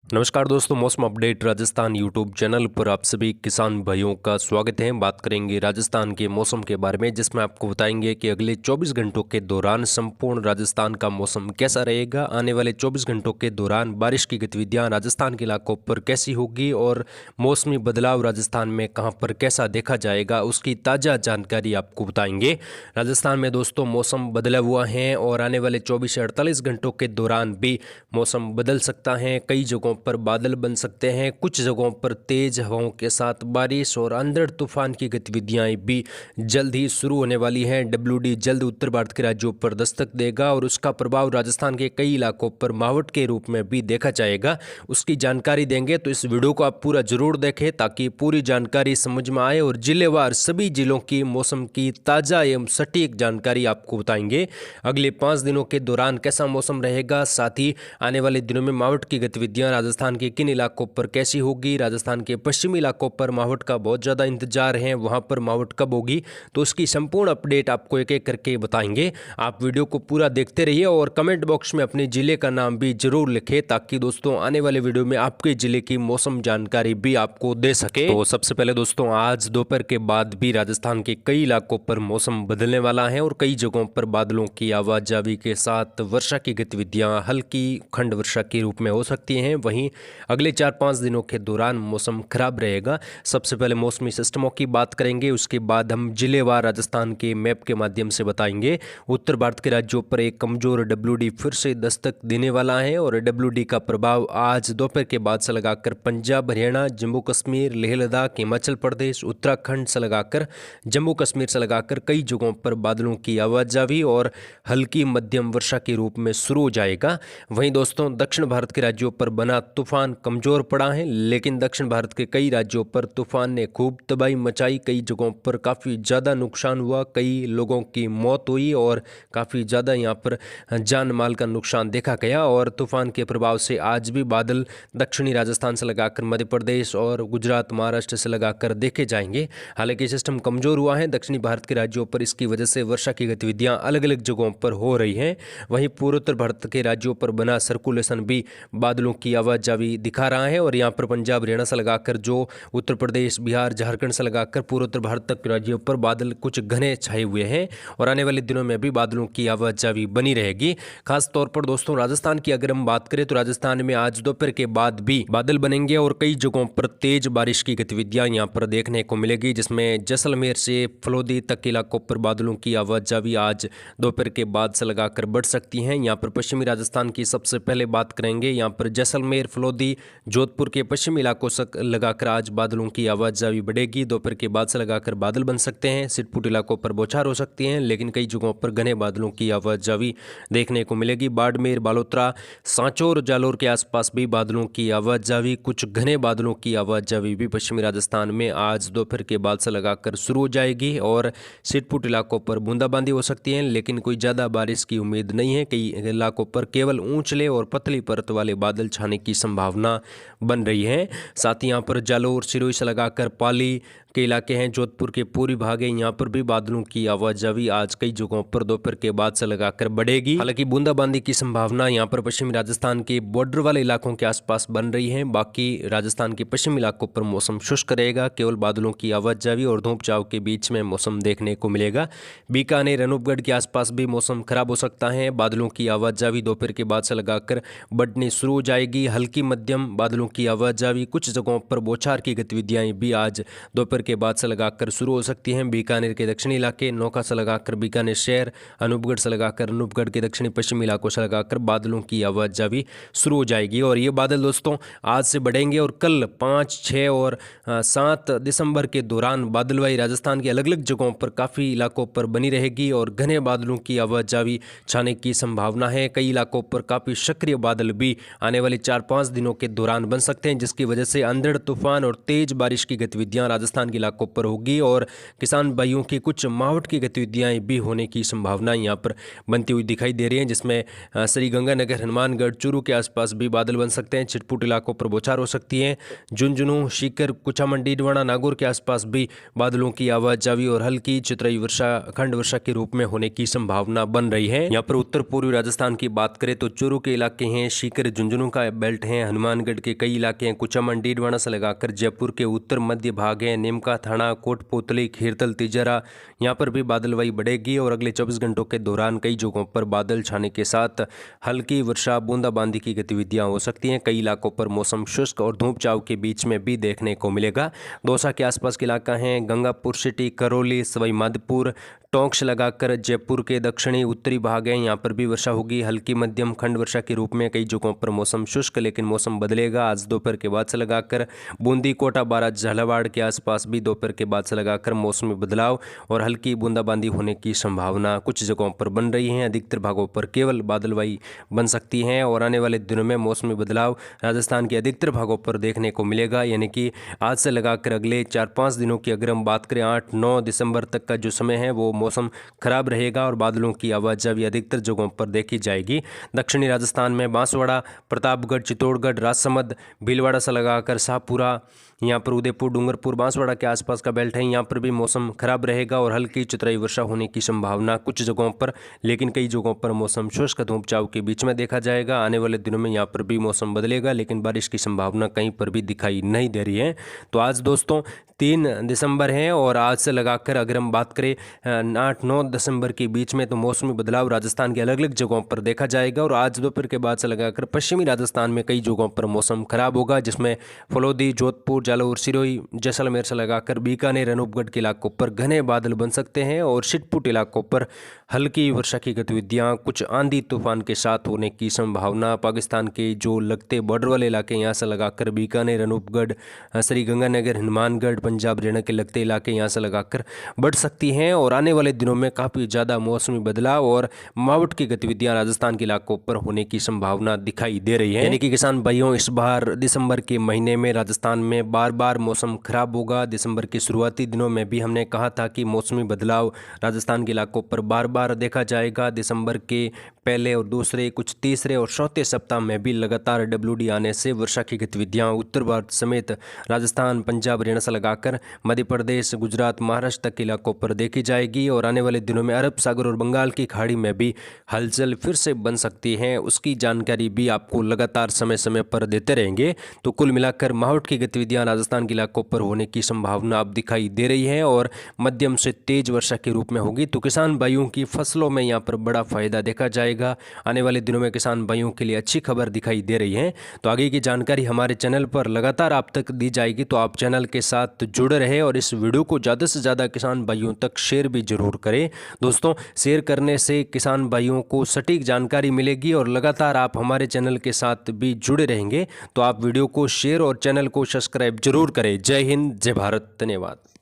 नमस्कार दोस्तों, मौसम अपडेट राजस्थान यूट्यूब चैनल पर आप सभी किसान भाइयों का स्वागत है। बात करेंगे राजस्थान के मौसम के बारे में, जिसमें आपको बताएंगे कि अगले 24 घंटों के दौरान संपूर्ण राजस्थान का मौसम कैसा रहेगा। आने वाले 24 घंटों के दौरान बारिश की गतिविधियां राजस्थान के इलाकों पर कैसी होगी और मौसमी बदलाव राजस्थान में कहां पर कैसा देखा जाएगा, उसकी ताज़ा जानकारी आपको बताएंगे। राजस्थान में दोस्तों मौसम बदला हुआ है और आने वाले 24 से 48 घंटों के दौरान भी मौसम बदल सकता है। कई जगहों पर बादल बन सकते हैं, कुछ जगहों पर तेज हवाओं के साथ बारिश और अंधड़ तूफान की गतिविधियां भी जल्द ही शुरू होने वाली हैं। डब्ल्यूडी जल्द उत्तर भारत के राज्यों पर दस्तक देगा और उसका प्रभाव राजस्थान के कई इलाकों पर मावठ के रूप में भी देखा जाएगा। उसकी जानकारी देंगे, तो इस वीडियो को आप पूरा जरूर देखें ताकि पूरी जानकारी समझ में आए और जिलेवार सभी जिलों की मौसम की ताज़ा एवं सटीक जानकारी आपको बताएंगे। अगले 5 दिनों के दौरान कैसा मौसम रहेगा, साथ ही आने वाले दिनों में मावठ की गतिविधियां राजस्थान के किन इलाकों पर कैसी होगी। राजस्थान के पश्चिमी इलाकों पर मावठ का बहुत ज़्यादा इंतजार है, वहां पर मावठ कब होगी, तो उसकी संपूर्ण अपडेट आपको एक एक करके बताएंगे। आप वीडियो को पूरा देखते रहिए और कमेंट बॉक्स में अपने जिले का नाम भी जरूर लिखें ताकि दोस्तों आने वाले वीडियो में आपके जिले की मौसम जानकारी भी आपको दे सके। तो सबसे पहले दोस्तों, आज दोपहर के बाद भी राजस्थान के कई इलाकों पर मौसम बदलने वाला है और कई जगहों पर बादलों की आवाजावी के साथ वर्षा की गतिविधियां हल्की खंड वर्षा के रूप में हो सकती हैं। वहीं अगले 4-5 दिनों के दौरान मौसम खराब रहेगा। सबसे पहले मौसमी सिस्टमों की बात करेंगे, उसके बाद हम जिलेवार राजस्थान के मैप के माध्यम से बताएंगे। उत्तर भारत के राज्यों पर एक कमजोर डब्ल्यूडी फिर से दस्तक देने वाला है और डब्ल्यूडी का प्रभाव आज दोपहर के बाद से लगाकर पंजाब, हरियाणा, जम्मू कश्मीर, लेह लद्दाख, हिमाचल प्रदेश, उत्तराखंड से लगाकर जम्मू कश्मीर से लगाकर कई जगहों पर बादलों की आवाजावी और हल्की मध्यम वर्षा के रूप में शुरू हो जाएगा। वहीं दोस्तों दक्षिण भारत के राज्यों पर बना तूफान कमजोर पड़ा है, लेकिन दक्षिण भारत के कई राज्यों पर तूफान ने खूब तबाही मचाई। कई जगहों पर काफ़ी ज़्यादा नुकसान हुआ, कई लोगों की मौत हुई और काफ़ी ज़्यादा यहाँ पर जान माल का नुकसान देखा गया। और तूफान के प्रभाव से आज भी बादल दक्षिणी राजस्थान से लगाकर मध्य प्रदेश और गुजरात, महाराष्ट्र से लगाकर देखे जाएंगे। हालांकि सिस्टम कमजोर हुआ है दक्षिणी भारत के राज्यों पर, इसकी वजह से वर्षा की गतिविधियां अलग अलग जगहों पर हो रही हैं। वहीं पूर्वोत्तर भारत के राज्यों पर बना सर्कुलेशन भी बादलों की आवाजावी दिखा रहा है और यहाँ पर पंजाब, हरियाणा से लगाकर जो उत्तर प्रदेश, बिहार, झारखंड से लगाकर पूर्वोत्तर भारत तक के राज्यों पर बादल कुछ घने छाए हुए हैं और आने वाले दिनों में भी बादलों की आवाजावी बनी रहेगी। खास तौर पर दोस्तों राजस्थान की अगर हम बात करें तो राजस्थान में आज दोपहर के बाद भी बादल बनेंगे और कई जगहों पर तेज बारिश की गतिविधियां यहाँ पर देखने को मिलेगी, जिसमें जैसलमेर से फलोदी तक के इलाकों पर बादलों की आवाजावी आज दोपहर के बाद से लगाकर बढ़ सकती हैं। यहाँ पर पश्चिमी राजस्थान की सबसे पहले बात करेंगे। यहाँ पर जैसलमेर, फलोदी, जोधपुर के पश्चिमी इलाकों से लगाकर आज बादलों की आवाजावी बढ़ेगी। दोपहर के बाद से लगाकर बादल बन सकते हैं, सिटपुट इलाकों पर बौछार हो सकती हैं, लेकिन कई जगहों पर घने बादलों की आवाजावी देखने को मिलेगी। बाड़मेर, बालोतरा, सांचौर, जालोर के आसपास भी बादलों की आवाजावी, कुछ घने बादलों की आवाजावी भी पश्चिमी राजस्थान में आज दोपहर के बाद से लगाकर शुरू हो जाएगी और सिटपुट इलाकों पर बूंदाबांदी हो सकती है, लेकिन कोई ज़्यादा बारिश की उम्मीद नहीं है। कई इलाकों पर केवल ऊंचले और पतली परत वाले बादल छाने की संभावना बन रही है। साथ ही यहाँ पर जालोर, सिरोही से लगाकर पाली के इलाके हैं, जोधपुर के पूर्वी भाग है, यहाँ पर भी बादलों की आवाजावी आज कई जगहों पर दोपहर के बाद से लगाकर बढ़ेगी। हालांकि बूंदाबांदी की संभावना यहाँ पर पश्चिमी राजस्थान के बॉर्डर वाले इलाकों के आसपास बन रही है। बाकी राजस्थान के पश्चिमी इलाकों पर मौसम शुष्क रहेगा, केवल बादलों की आवाजावी और धूप छांव के बीच में मौसम देखने को मिलेगा। बीकानेर, अनूपगढ़ के आसपास भी मौसम खराब हो सकता है। बादलों की आवाजावी दोपहर के बाद से लगाकर बढ़नी शुरू हो जाएगी। हल्की मध्यम बादलों की आवाजावी, कुछ जगहों पर बौछार की गतिविधियां भी आज दोपहर के बाद से लगाकर शुरू हो सकती हैं। बीकानेर के दक्षिणी इलाके, नौका से लगाकर बीकानेर शहर, अनूपगढ़ से लगाकर अनूपगढ़ के दक्षिणी पश्चिमी इलाकों से लगाकर बादलों की आवाजावी शुरू हो जाएगी और ये बादल दोस्तों आज से बढ़ेंगे और कल 5, 6 और 7 दिसंबर के दौरान बादलवाई राजस्थान के अलग अलग जगहों पर काफ़ी इलाकों पर बनी रहेगी और घने बादलों की आवाजावी छाने की संभावना है। कई इलाकों पर काफ़ी सक्रिय बादल भी आने वाले 4-5 दिनों के दौरान बन सकते हैं, जिसकी वजह से अंधड़ तूफान और तेज बारिश की गतिविधियां राजस्थान के इलाकों पर होगी और किसान भाइयों की कुछ मावठ की गतिविधियाँ भी होने की संभावना यहाँ पर बनती हुई दिखाई दे रही हैं, जिसमें श्रीगंगानगर, हनुमानगढ़, चूरू के आसपास भी बादल बन सकते हैं। छिटपुट इलाकों पर बौछार हो सकती है। झुंझुनू, सीकर, कुचामंडी, डीडवाना, नागौर के आसपास भी बादलों की आवाजावी और हल्की चितराई वर्षा, अखंड वर्षा के रूप में होने की संभावना बन रही है। यहाँ पर उत्तर पूर्वी राजस्थान की बात करें तो चूरू के इलाके हैं, सीकर, झुंझुनू का बेल्ट है, हनुमानगढ़ के कई इलाके हैं, कुचामंडी, डीडवाना से लगाकर जयपुर के उत्तर मध्य भाग है, नीमका, थाना, कोटपुतली, खीरतल, तिजरा, यहाँ पर भी बादलवाई बढ़ेगी और अगले 24 घंटों के दौरान कई जगहों पर बादल छाने के साथ हल्की वर्षा, बूंदाबांदी की गतिविधियां हो सकती हैं। कई इलाकों पर मौसम शुष्क और धूप छांव के बीच में भी देखने को मिलेगा। दौसा के आसपास के इलाका हैं, गंगापुर सिटी, करौली, सवाई माधोपुर, टोंक से लगाकर जयपुर के दक्षिणी उत्तरी भाग हैं, यहाँ पर भी वर्षा होगी, हल्की मध्यम खंड वर्षा के रूप में। कई जगहों पर मौसम शुष्क, लेकिन मौसम बदलेगा। आज दोपहर के बाद से लगाकर बूंदी, कोटा, बारां, झालावाड़ के आसपास भी दोपहर के बाद से लगाकर मौसमी बदलाव और हल्की बूंदाबांदी होने की संभावना कुछ जगहों पर बन रही है। अधिकतर भागों पर केवल बादलवाई बन सकती हैं और आने वाले दिनों में मौसमी बदलाव राजस्थान के अधिकतर भागों पर देखने को मिलेगा। यानी कि आज से लगाकर अगले 4-5 दिनों की अगर हम बात करें, 8-9 दिसंबर तक का जो समय है वो मौसम खराब रहेगा और बादलों की आवाजावी अधिकतर जगहों पर देखी जाएगी। दक्षिणी राजस्थान में बांसवाड़ा, प्रतापगढ़, चित्तौड़गढ़, राजसमंद, भीलवाड़ा से लगाकर शाहपुरा, यहाँ पर उदयपुर, डूंगरपुर, बांसवाड़ा के आसपास का बेल्ट है, यहाँ पर भी मौसम खराब रहेगा और हल्की चितराई वर्षा होने की संभावना कुछ जगहों पर, लेकिन कई जगहों पर मौसम शुष्क, धूप छांव के बीच में देखा जाएगा। आने वाले दिनों में यहाँ पर भी मौसम बदलेगा, लेकिन बारिश की संभावना कहीं पर भी दिखाई नहीं दे रही है। तो आज दोस्तों 3 दिसंबर है और आज से लगाकर अगर हम बात करें 8-9 दिसंबर के बीच में, तो मौसमी बदलाव राजस्थान के अलग अलग जगहों पर देखा जाएगा। और आज दोपहर के बाद से लगाकर पश्चिमी राजस्थान में कई जगहों पर मौसम खराब होगा, जिसमें फलोदी, जोधपुर, जालौर, सिरोही, जैसलमेर से लगाकर बीकानेर, अनूपगढ़ के इलाकों पर घने बादल बन सकते हैं और छिटपुट इलाकों पर हल्की वर्षा की गतिविधियां, कुछ आंधी तूफान के साथ होने की संभावना। पाकिस्तान के जो लगते बॉर्डर वाले इलाके, यहाँ से लगाकर बीकानेर, अनूपगढ़, श्रीगंगानगर, हनुमानगढ़, पंजाब, हरियाणा के लगते इलाके, यहाँ से लगाकर बढ़ सकती हैं और आने वाले दिनों में काफ़ी ज़्यादा मौसमी बदलाव और मावठ की गतिविधियां राजस्थान के इलाकों पर होने की संभावना दिखाई दे रही है। यानी कि किसान भाइयों, इस बार दिसंबर के महीने में राजस्थान में बार बार मौसम खराब होगा। दिसंबर के शुरुआती दिनों में भी हमने कहा था कि मौसमी बदलाव राजस्थान के इलाकों पर बार बार देखा जाएगा। दिसंबर के पहले और दूसरे, कुछ तीसरे और चौथे सप्ताह में भी लगातार WD आने से वर्षा की गतिविधियां उत्तर भारत समेत राजस्थान, पंजाब, हरियाणा से लगाकर मध्य प्रदेश, गुजरात, महाराष्ट्र तक के इलाकों पर देखी जाएगी और आने वाले दिनों में अरब सागर और बंगाल की खाड़ी में भी हलचल फिर से बन सकती है। उसकी जानकारी भी आपको लगातार समय समय पर देते रहेंगे। तो कुल मिलाकर मावठ की गतिविधियां राजस्थान के इलाकों पर होने की संभावना अब दिखाई दे रही है और मध्यम से तेज वर्षा के रूप में होगी। तो किसान भाइयों की फसलों में यहाँ पर बड़ा फायदा देखा जाएगा। आने वाले दिनों में किसान भाइयों के लिए अच्छी खबर दिखाई दे रही है। तो आगे की जानकारी हमारे चैनल पर लगातार आप तक दी जाएगी, तो आप चैनल के साथ जुड़े रहे और इस वीडियो को ज़्यादा से ज़्यादा किसान भाइयों तक शेयर भी जरूर करें। दोस्तों, शेयर करने से किसान भाइयों को सटीक जानकारी मिलेगी और लगातार आप हमारे चैनल के साथ भी जुड़े रहेंगे। तो आप वीडियो को शेयर और चैनल को सब्सक्राइब जरूर करें। जय हिंद, जय भारत, धन्यवाद।